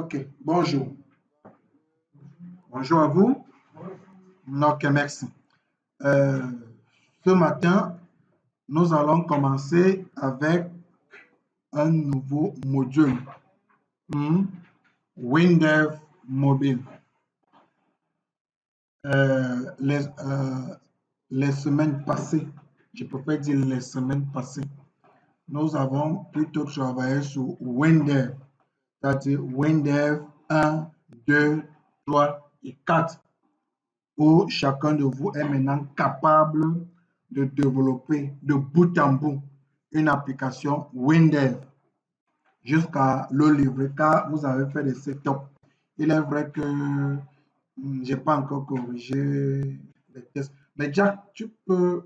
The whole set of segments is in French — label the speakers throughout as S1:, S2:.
S1: Ok, bonjour. Bonjour à vous. Ok, merci. Euh, Ce matin, nous allons commencer avec un nouveau module, hmm, WinDev Mobile. Euh, les, euh, les semaines passées, je préfère dire les semaines passées, nous avons plutôt travaillé sur WinDev, c'est-à-dire WinDev 1, 2, 3 et 4. Où chacun de vous est maintenant capable de développer de bout en bout une application WinDev jusqu'à le livrer car vous avez fait des setups. Il est vrai que je n'ai pas encore corrigé les tests. Mais Jack, je peux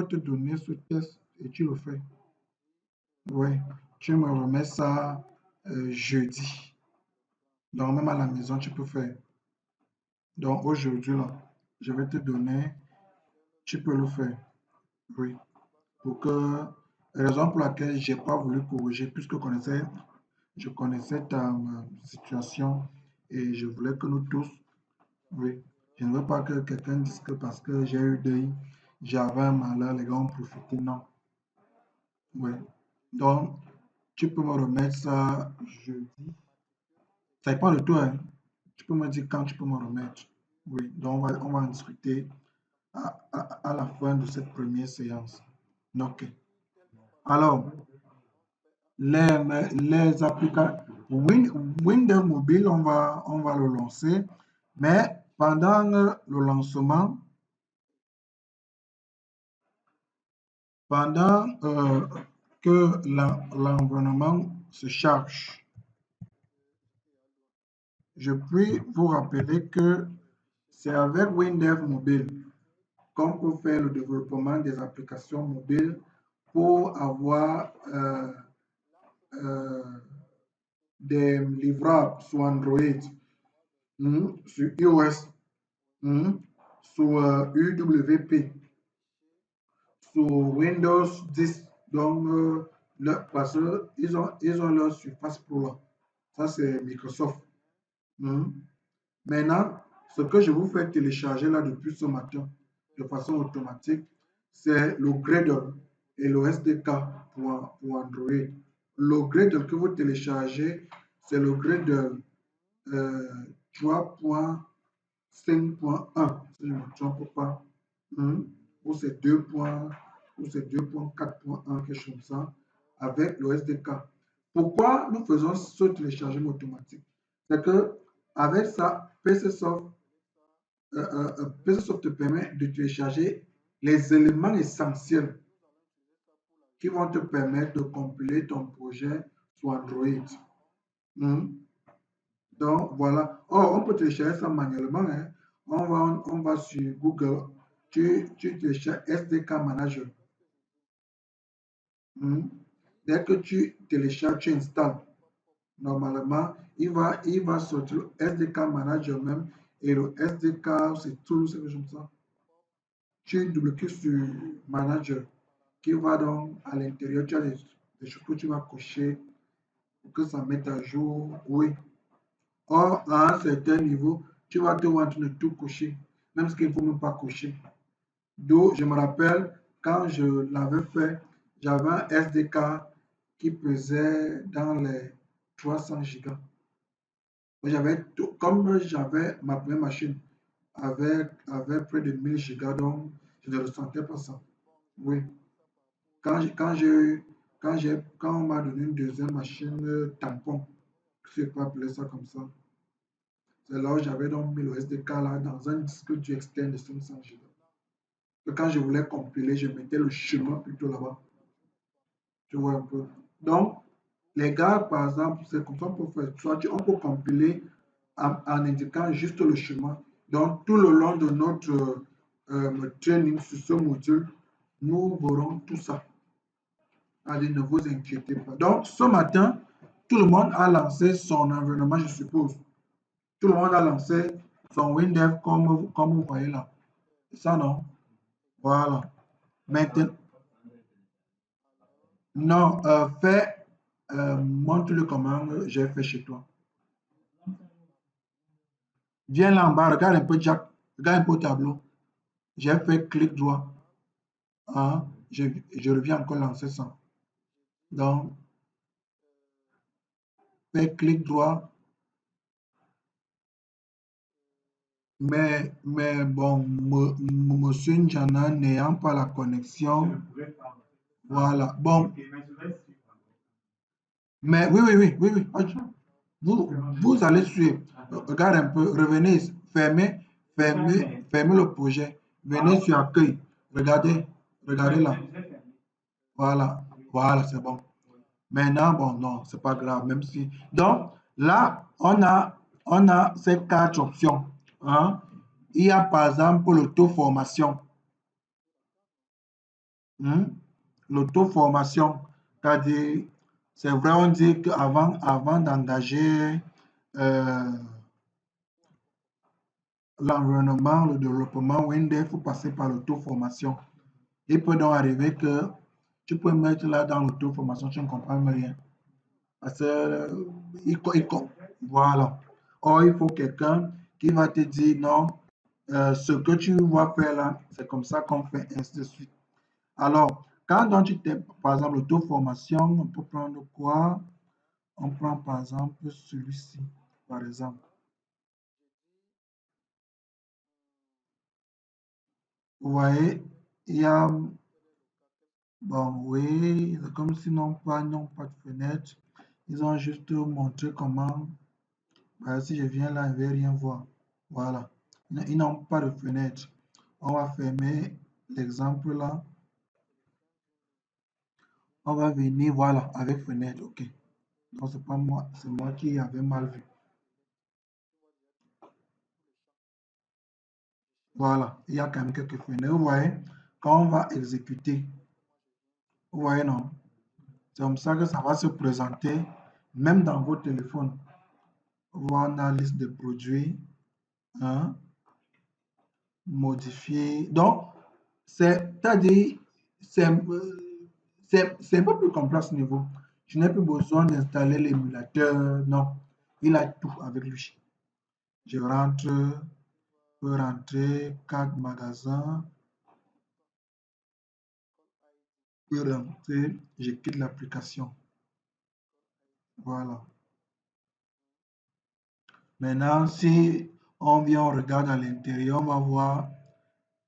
S1: te donner ce test et tu le fais. Oui, tu me remets ça jeudi. Donc même à la maison, tu peux faire. Donc aujourd'hui, là, je vais te donner, tu peux le faire. Oui. Pour que, raison pour laquelle je n'ai pas voulu corriger, puisque je connaissais ta situation et je voulais que nous tous, oui, je ne veux pas que quelqu'un dise que parce que j'ai eu deuil, j'avais un malheur, les gars ont profité, non. Oui. Donc, tu peux me remettre ça jeudi. Ça dépend de toi, hein. Tu peux me dire quand tu peux me remettre. Oui, donc on va en discuter à la fin de cette première séance. Ok. Alors, les applications Windows Mobile, on va le lancer, mais pendant le lancement, pendant que l'environnement se charge, je puis vous rappeler que c'est avec Windows Mobile qu'on peut faire le développement des applications mobiles pour avoir euh, des livrables sur Android, sur iOS, sur UWP, sur Windows 10. Donc, parce qu'ils ont leur Surface Pro là. Ça, c'est Microsoft. Maintenant, ce que je vous fais télécharger là depuis ce matin, de façon automatique, c'est le Gradle et le SDK pour Android. Le Gradle que vous téléchargez, c'est le Gradle 3.5.1, si je ne me trompe pas, ou c'est 2.4.1, quelque chose comme ça, avec le SDK. Pourquoi nous faisons ce téléchargement automatique? C'est que avec ça, PCSoft te permet de télécharger les éléments essentiels qui vont te permettre de compiler ton projet sur Android. Donc, voilà. Oh, on peut télécharger ça manuellement, hein. On va sur Google, tu télécharges SDK Manager. Dès que tu télécharges, tu installes. Normalement, il va sortir le SDK Manager même et le SDK, c'est tout, c'est comme ça. Tu double-cliques sur Manager qui va donc à l'intérieur, tu as des choses que tu vas cocher pour que ça mette à jour. Oui. Or, à un certain niveau, tu vas te voir en train de tout cocher, même ce qu'il ne faut même pas cocher. D'où, je me rappelle, quand je l'avais fait, j'avais un SDK qui pesait dans les 300 gigas. Comme j'avais ma première machine avec près de 1000 gigas, donc je ne ressentais pas ça. Oui. Quand on m'a donné une deuxième machine tampon, je ne sais pas appeler ça comme ça, c'est là où j'avais donc mis le SDK là dans un disque dur externe de 500 Go. Et quand je voulais compiler, je mettais le chemin plutôt là-bas. Tu vois un peu. Donc, les gars, par exemple, c'est comme ça qu'on peut faire. Soit on peut compiler en indiquant juste le chemin. Donc, tout le long de notre training sur ce module, nous verrons tout ça. Allez, ne vous inquiétez pas. Donc, ce matin, tout le monde a lancé son environnement, je suppose. Tout le monde a lancé son WinDev comme vous voyez là. C'est ça, non? Voilà. Maintenant, non, fais montre-le comment j'ai fait chez toi. Viens là en bas, regarde un peu Jack, regarde un peu au tableau. J'ai fait clic droit. Hein, je reviens encore lancer ça. Donc, fais clic droit. Mais bon, monsieur Njana n'ayant pas la connexion, voilà. Bon, mais oui, oui, oui, oui, oui. Vous allez suivre. Regarde un peu, revenez, fermez le projet. Venez sur accueil. Regardez, regardez là. Voilà, voilà, c'est bon. Maintenant, bon, non, c'est pas grave, même si. Donc, là, on a ces quatre options. Hein. Il y a par exemple l'auto-formation. Hmm. L'auto-formation, c'est-à-dire, c'est vrai, on dit qu'avant d'engager l'environnement, le développement Windows, il faut passer par l'auto-formation. Il peut donc arriver que tu peux mettre là dans l'auto-formation, tu ne comprends rien. Parce que, voilà. Or, il faut quelqu'un qui va te dire non, ce que tu vas faire là, c'est comme ça qu'on fait, ainsi de suite. Alors, quand donc tu t'es, par exemple, l'auto-formation, on peut prendre quoi? On prend par exemple celui-ci, par exemple. Vous voyez, il y a, bon, oui, c'est comme s'ils n'ont pas de fenêtre. Ils ont juste montré comment, si je viens là, je ne vais rien voir. Voilà. Ils n'ont pas de fenêtre. On va fermer l'exemple là. On va venir, voilà, avec fenêtre. OK. Donc, c'est pas moi, c'est moi qui avais mal vu. Voilà. Il y a quand même quelques fenêtres. Vous voyez, quand on va exécuter, vous voyez, non? C'est comme ça que ça va se présenter, même dans votre téléphone. Voir la liste de produits, hein, modifier. Donc, c'est-à-dire, c'est c'est un peu plus complexe au niveau. Je n'ai plus besoin d'installer l'émulateur, non. Il a tout avec lui. Je rentre, peux rentrer, carte magasin, peux rentrer, je quitte l'application. Voilà. Maintenant, si on vient, on regarde à l'intérieur, on va voir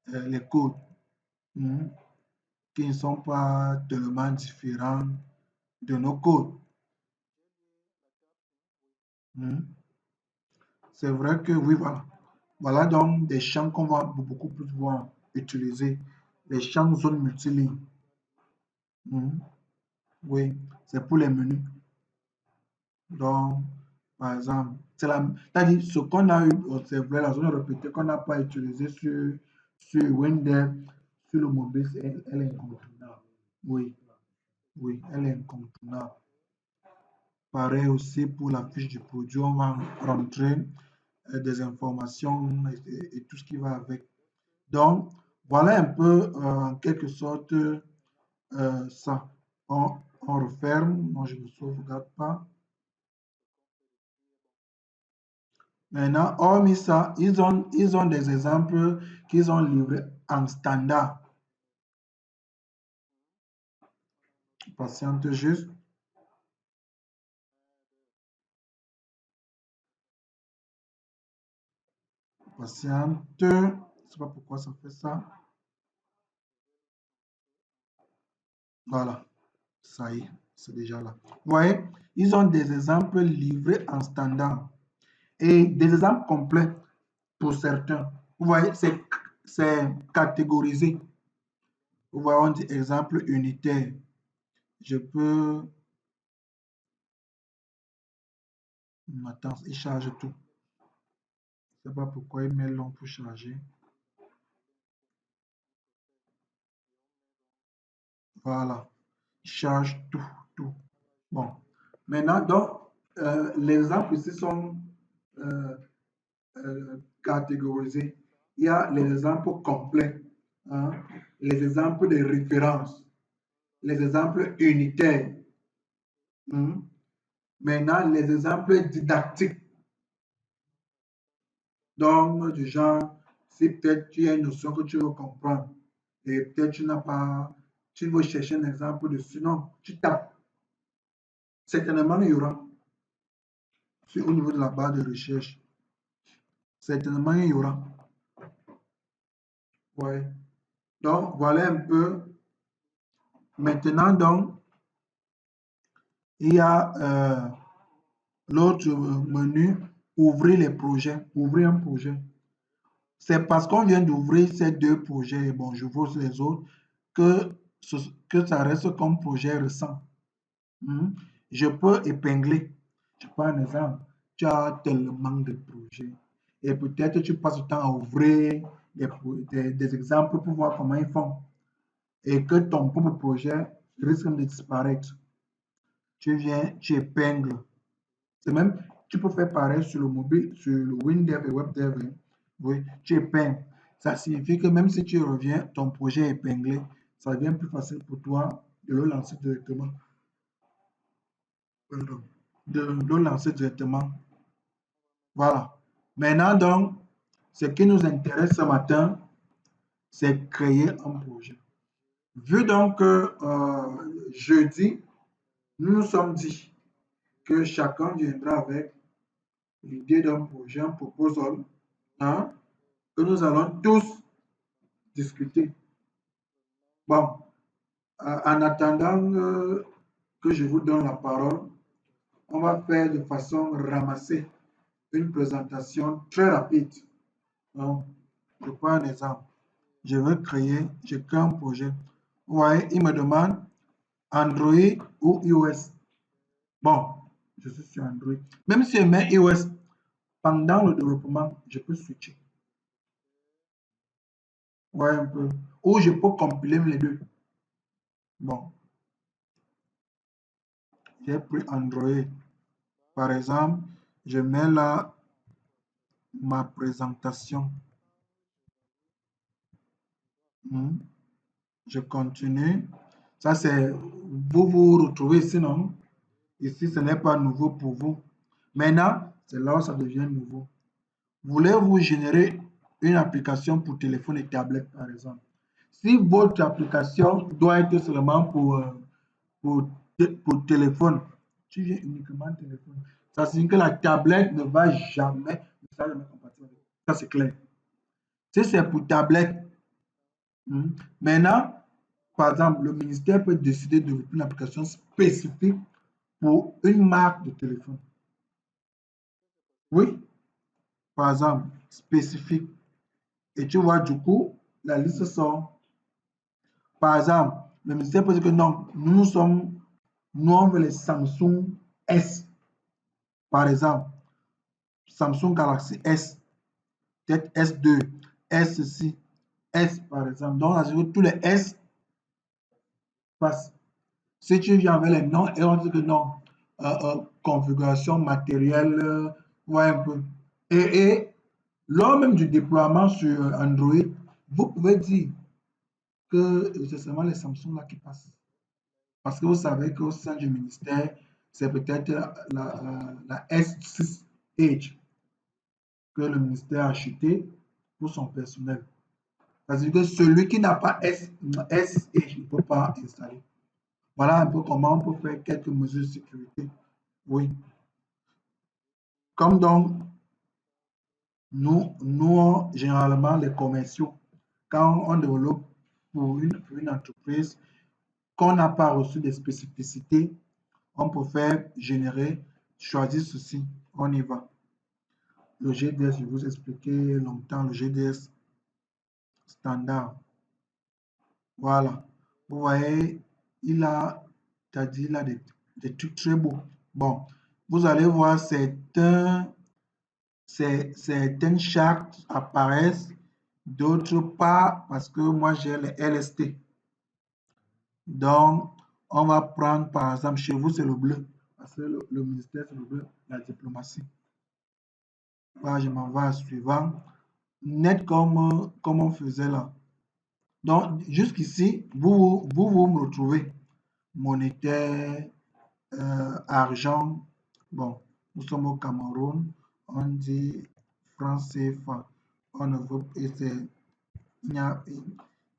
S1: les codes qui ne sont pas tellement différents de nos codes. C'est vrai que oui, voilà. Voilà donc des champs qu'on va beaucoup plus voir utiliser. Les champs zone multiligne. Oui, c'est pour les menus. Donc, par exemple, c'est-à-dire ce qu'on a eu, c'est vrai, la zone répétée qu'on n'a pas utilisée sur Windows, sur le mobile, elle est incontournable. Oui, oui, elle est incontournable. Pareil aussi pour la fiche du produit, on va rentrer des informations et tout ce qui va avec. Donc, voilà un peu en quelque sorte ça. On referme, moi je ne sauvegarde pas. Maintenant, hormis ça, ils ont des exemples qu'ils ont livrés en standard. Patiente juste. Patiente. Je ne sais pas pourquoi ça fait ça. Voilà. Ça y est, c'est déjà là. Vous voyez, ils ont des exemples livrés en standard et des exemples complets pour certains. Vous voyez, c'est catégorisé. Vous voyez, on dit exemple unitaire. Je peux... Attends, il charge tout. Je ne sais pas pourquoi il met long pour charger. Voilà. Il charge tout, tout. Bon. Maintenant, donc, les exemples ici sont euh, catégorisés. Il y a les exemples complets, hein, les exemples de référence, les exemples unitaires, Mhm. Maintenant, les exemples didactiques. Donc, du genre, si peut-être tu as une notion que tu veux comprendre et peut-être tu n'as pas, tu veux chercher un exemple dessus, non, tu tapes. Certainement, il y aura, au niveau de la barre de recherche, certainement, il y aura. Ouais. Donc, voilà un peu. Maintenant, donc, il y a l'autre menu, ouvrir les projets, ouvrir un projet. C'est parce qu'on vient d'ouvrir ces deux projets, et bon, je vois les autres, que, que ça reste comme projet récent. Mhm. Je peux épingler. Je prends un exemple. Tu as tellement de projets. Et peut-être tu passes le temps à ouvrir des exemples pour voir comment ils font. Et que ton propre projet risque de disparaître. Tu viens, tu épingles. C'est même, tu peux faire pareil sur le mobile, sur le WinDev et WebDev. Hein. Oui, tu épingles. Ça signifie que même si tu reviens, ton projet est épinglé, ça devient plus facile pour toi de le lancer directement. Pardon. De le lancer directement. Voilà. Maintenant, donc, ce qui nous intéresse ce matin, c'est créer un projet. Vu donc que jeudi, nous nous sommes dit que chacun viendra avec l'idée d'un projet, un proposal, hein, que nous allons tous discuter. Bon, en attendant que je vous donne la parole, on va faire de façon ramassée une présentation très rapide. Donc, je prends un exemple. Je crée un projet. Vous voyez, il me demande Android ou iOS. Bon, je suis sur Android. Même si je mets iOS, pendant le développement, je peux switcher. Ouais, un peu. Ou je peux compiler les deux. Bon, j'ai pris Android. Par exemple, je mets là ma présentation. Hmm. Je continue. Ça, c'est vous vous retrouvez sinon. Ici, ce n'est pas nouveau pour vous. Maintenant, c'est là où ça devient nouveau. Voulez-vous générer une application pour téléphone et tablette, par exemple? Si votre application doit être seulement pour téléphone, tu viens uniquement téléphone. Ça signifie que la tablette ne va jamais, compatible. Ça, c'est clair. Si c'est pour tablette, maintenant, par exemple, le ministère peut décider de développer une application spécifique pour une marque de téléphone. Oui, par exemple, spécifique. Et tu vois, du coup, la liste sort. Par exemple, le ministère peut dire que non, nous on veut les Samsung S. Par exemple, Samsung Galaxy S, peut-être S2, S6, S par exemple. Donc, tous les S passent. Si tu viens avec les noms, et on dit que non, configuration matérielle, ouais, un peu. Et lors même du déploiement sur Android, vous pouvez dire que c'est seulement les Samsung là qui passent. Parce que vous savez qu'au sein du ministère, c'est peut-être la S6 Edge que le ministère a acheté pour son personnel. C'est-à-dire que celui qui n'a pas S Edge ne peut pas installer. Voilà un peu comment on peut faire quelques mesures de sécurité. Oui. Comme donc, nous généralement, les commerciaux, quand on développe pour une entreprise, qu'on n'a pas reçu des spécificités, on peut faire générer, choisir ceci, on y va. Le GDS, je vous ai expliqué longtemps, le GDS standard. Voilà. Vous voyez, t'as dit là des trucs très beaux. Bon, vous allez voir certaines chartes apparaissent, d'autres pas, parce que moi j'ai les LST. Donc, on va prendre par exemple, chez vous c'est le bleu, parce que le ministère c'est le bleu, la diplomatie. Voilà, je m'en vais à suivant. Net comme on faisait là. Donc, jusqu'ici, vous me retrouvez. Monétaire, argent. Bon, nous sommes au Cameroun, on dit franc CFA. On ne veut, il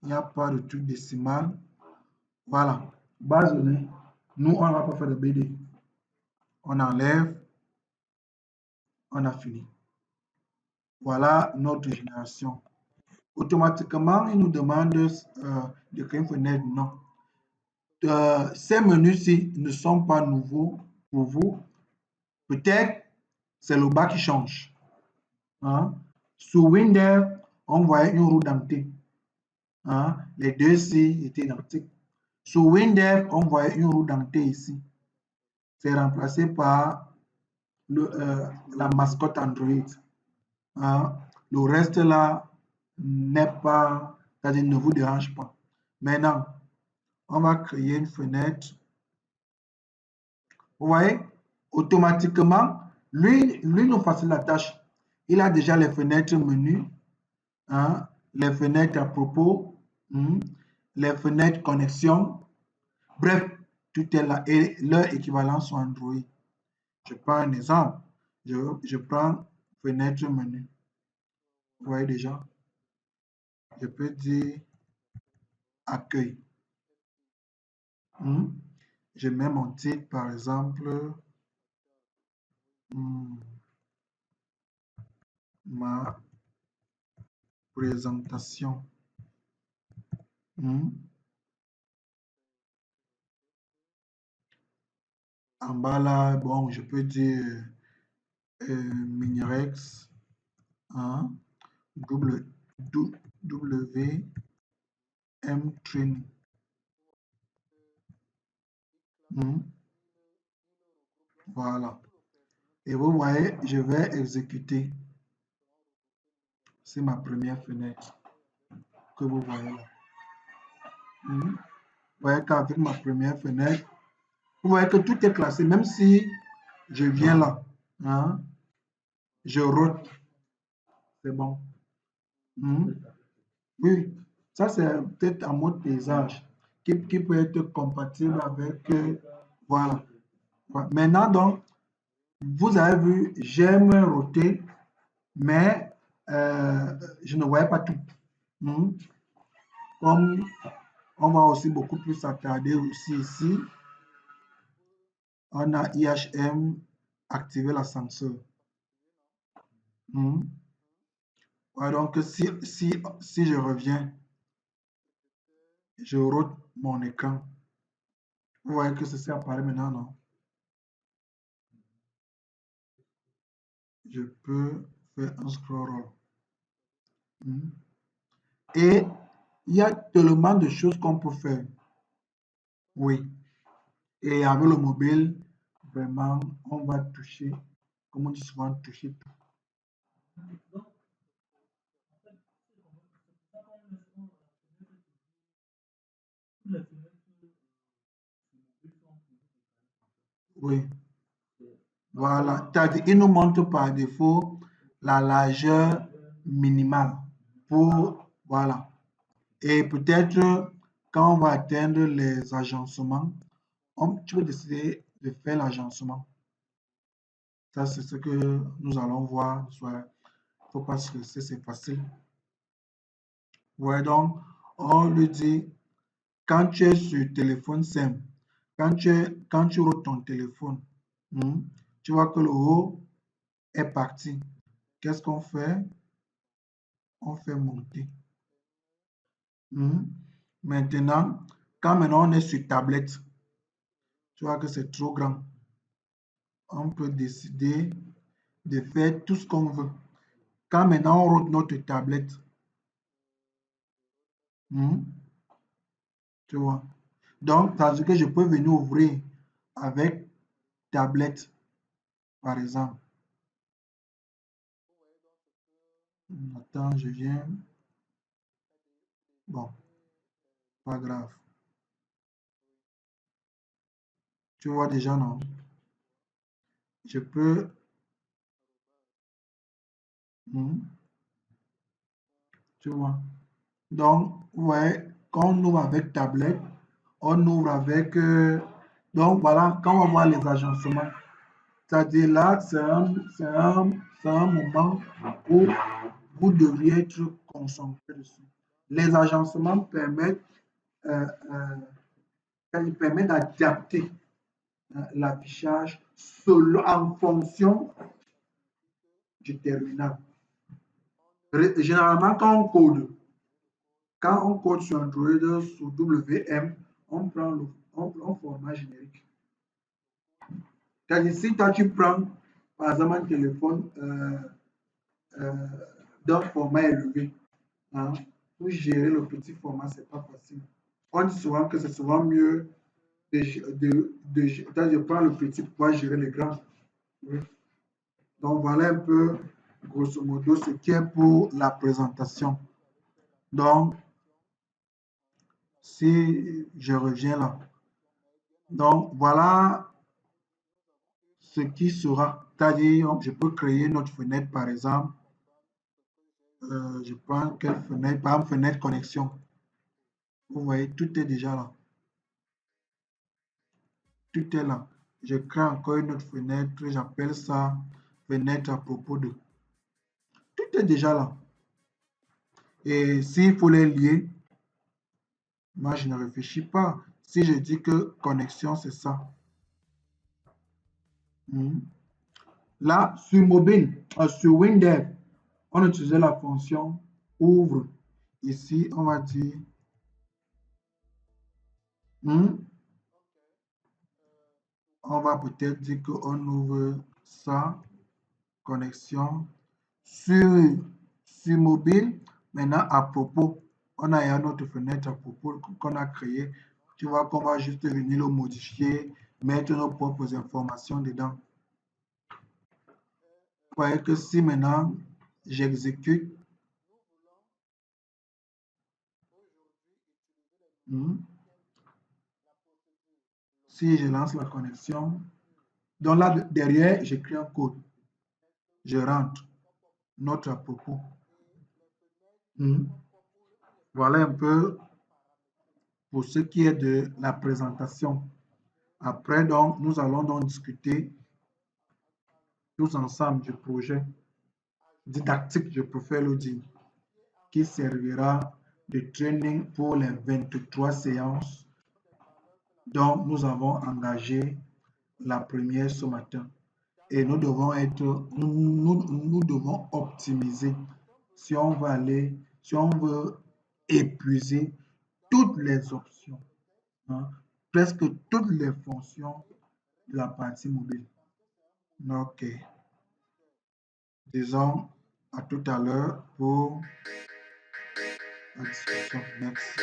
S1: n'y a pas de truc décimal. Voilà. Base donnée. Nous, on ne va pas faire de BD. On enlève, on a fini. Voilà notre génération. Automatiquement, il nous demande de créer une fenêtre. Non. Ces menus-ci ne sont pas nouveaux pour vous. Peut-être c'est le bas qui change. Hein? Sous Windows, on voyait une roue dentée. Hein? Les deux-ci étaient identiques. Sous Windows, on voyait une roue dentée ici. C'est remplacé par la mascotte Android. Hein? Le reste là n'est pas, c'est-à-dire ne vous dérange pas. Maintenant, on va créer une fenêtre. Vous voyez, automatiquement, lui nous facilite la tâche. Il a déjà les fenêtres menu, hein, les fenêtres à propos, les fenêtres connexion. Bref, tout est là et leur équivalent sur Android. Je prends un exemple. Je prends fenêtre menu. Vous voyez déjà, je peux dire accueil. Je mets mon titre, par exemple, ma présentation. En bas là, bon, je peux dire Minirex, hein, WM Training. Voilà. Et vous voyez, je vais exécuter. C'est ma première fenêtre que vous voyez là. Vous voyez qu'avec ma première fenêtre, vous voyez que tout est classé, même si je viens là, hein, je rote, c'est bon. Oui, ça c'est peut-être un mode paysage qui peut être compatible avec, voilà. Maintenant donc, vous avez vu, j'aime roter, mais je ne voyais pas tout. Comme on va aussi beaucoup plus s'attarder aussi ici, on a IHM, activer l'ascenseur. Ouais, donc si je reviens, je rote mon écran. Vous voyez que ceci apparaît maintenant, non? Je peux faire un scroll. Et il y a tellement de choses qu'on peut faire. Oui. Et avec le mobile, vraiment, on va toucher, comme on dit souvent, toucher tout. Oui. Voilà. Il nous montre par défaut la largeur minimale pour, voilà. Et peut-être quand on va atteindre les agencements, tu peux décider de faire l'agencement. Ça, c'est ce que nous allons voir. Il ne faut pas se laisser, c'est facile. Ouais, donc, on lui dit, quand tu es sur téléphone simple, quand tu roules ton téléphone, tu vois que le haut est parti. Qu'est-ce qu'on fait? On fait monter. Maintenant, quand on est sur tablette, tu vois que c'est trop grand. On peut décider de faire tout ce qu'on veut. Quand maintenant on roule notre tablette, tu vois. Donc, ça veut dire que je peux venir ouvrir avec tablette, par exemple. Attends, je viens. Bon, pas grave. Tu vois déjà, non? Je peux. Tu vois. Donc, ouais, quand on ouvre avec tablette, on ouvre avec Donc voilà, quand on va voir les agencements, c'est-à-dire là, c'est un moment où vous devriez être concentré dessus. Les agencements permettent, euh, ils permettent d'adapter l'affichage en fonction du terminal. Généralement, quand on code sur Android sous WM, on prend le format générique. C'est-à-dire, si toi tu prends, par exemple, un téléphone euh, d'un format élevé, hein, pour gérer le petit format, c'est pas facile. On dit souvent que c'est souvent mieux de prendre le petit pour pouvoir gérer les grands. Oui. Donc voilà un peu, grosso modo, ce qui est pour la présentation. Donc, si je reviens là. Donc, voilà ce qui sera. C'est-à-dire, je peux créer notre fenêtre, par exemple. Je prends quelle fenêtre? Par exemple, fenêtre connexion. Vous voyez, tout est déjà là. Tout est là. Je crée encore une autre fenêtre. J'appelle ça fenêtre à propos de. Tout est déjà là. Et s'il faut les lier, moi, je ne réfléchis pas. Si je dis que connexion, c'est ça. Là, sur mobile, sur Windev, on utilisait la fonction ouvre. Ici, on va dire on va peut-être dire qu'on ouvre ça, connexion. Sur mobile, maintenant à propos, on a une autre fenêtre à propos qu'on a créée. Tu vois qu'on va juste venir le modifier, mettre nos propres informations dedans. Vous voyez que si maintenant j'exécute, si je lance la connexion, donc là derrière, j'écris un code. Je rentre notre à propos. Voilà un peu pour ce qui est de la présentation. Après, donc, nous allons donc discuter tous ensemble du projet didactique, je préfère le dire, qui servira de training pour les 23 séances dont nous avons engagé la première ce matin. Et nous devons nous devons optimiser si on veut si on veut épuiser toutes les options, hein, presque toutes les fonctions de la partie mobile. Ok. Disons à tout à l'heure pour la discussion. Merci.